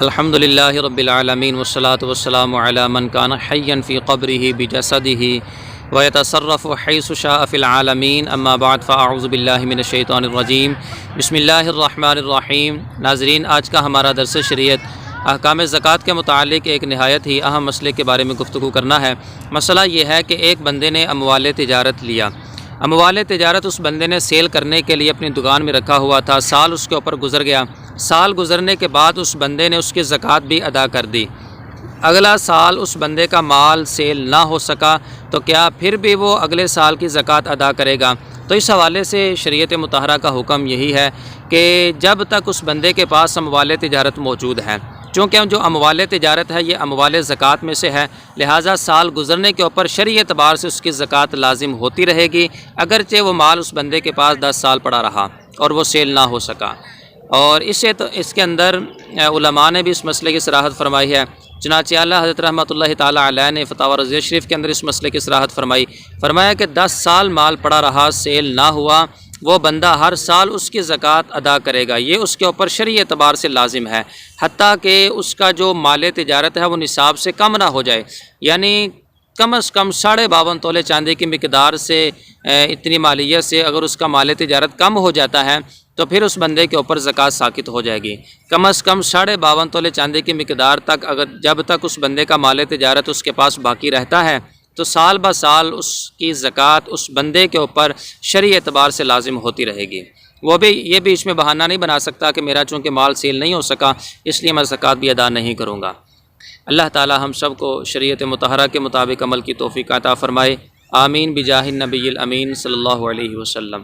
الحمد للہ رب العالمین والصلاة والسلام علی من کان حیا فی قبرہ بجسدہ ویتصرف حیث شاء فی العالمین اما بعد فاعوذ باللہ من الشیطان الرجیم بسم اللہ الرحمن الرحیم۔ ناظرین، آج کا ہمارا درس شریعت احکام زکوٰۃ کے متعلق ایک نہایت ہی اہم مسئلے کے بارے میں گفتگو کرنا ہے۔ مسئلہ یہ ہے کہ ایک بندے نے اموال تجارت لیا۔ اموال تجارت اس بندے نے سیل کرنے کے لیے اپنی دکان میں رکھا ہوا تھا۔ سال اس کے اوپر گزر گیا۔ سال گزرنے کے بعد اس بندے نے اس کی زکوٰۃ بھی ادا کر دی۔ اگلا سال اس بندے کا مال سیل نہ ہو سکا تو کیا پھر بھی وہ اگلے سال کی زکوٰۃ ادا کرے گا؟ تو اس حوالے سے شریعت مطہرہ کا حکم یہی ہے کہ جب تک اس بندے کے پاس اموال تجارت موجود ہے، چونکہ جو اموال تجارت ہے یہ اموال زکوٰۃ میں سے ہے، لہٰذا سال گزرنے کے اوپر شرعی اعتبار سے اس کی زکوٰۃ لازم ہوتی رہے گی، اگرچہ وہ مال اس بندے کے پاس 10 سال پڑا رہا اور وہ سیل نہ ہو سکا۔ اور اس کے اندر علماء نے بھی اس مسئلے کی صراحت فرمائی ہے۔ چنانچہ اعلیٰ حضرت رحمۃ اللہ تعالیٰ علیہ نے فتاوی رضیہ شریف کے اندر اس مسئلے کی صراحت فرمایا کہ 10 سال مال پڑا رہا، سیل نہ ہوا، وہ بندہ ہر سال اس کی زکوٰۃ ادا کرے گا، یہ اس کے اوپر شرعی اعتبار سے لازم ہے، حتیٰ کہ اس کا جو مال تجارت ہے وہ نصاب سے کم نہ ہو جائے، یعنی کم از کم 52.5 تولے چاندی کی مقدار سے، اتنی مالیت سے اگر اس کا مال تجارت کم ہو جاتا ہے تو پھر اس بندے کے اوپر زکوٰۃ ساقط ہو جائے گی۔ کم از کم 52.5 تولے چاندی کی مقدار تک جب تک اس بندے کا مال تجارت اس کے پاس باقی رہتا ہے تو سال بہ سال اس کی زکوٰۃ اس بندے کے اوپر شرعی اعتبار سے لازم ہوتی رہے گی۔ وہ بھی یہ بھی اس میں بہانہ نہیں بنا سکتا کہ میرا چونکہ مال سیل نہیں ہو سکا اس لیے میں زکوٰۃ بھی ادا نہیں کروں گا۔ اللہ تعالی ہم سب کو شریعت مطہرہ کے مطابق عمل کی توفیق عطا فرمائے، آمین بجاہ النبی الامین صلی اللہ علیہ وسلم۔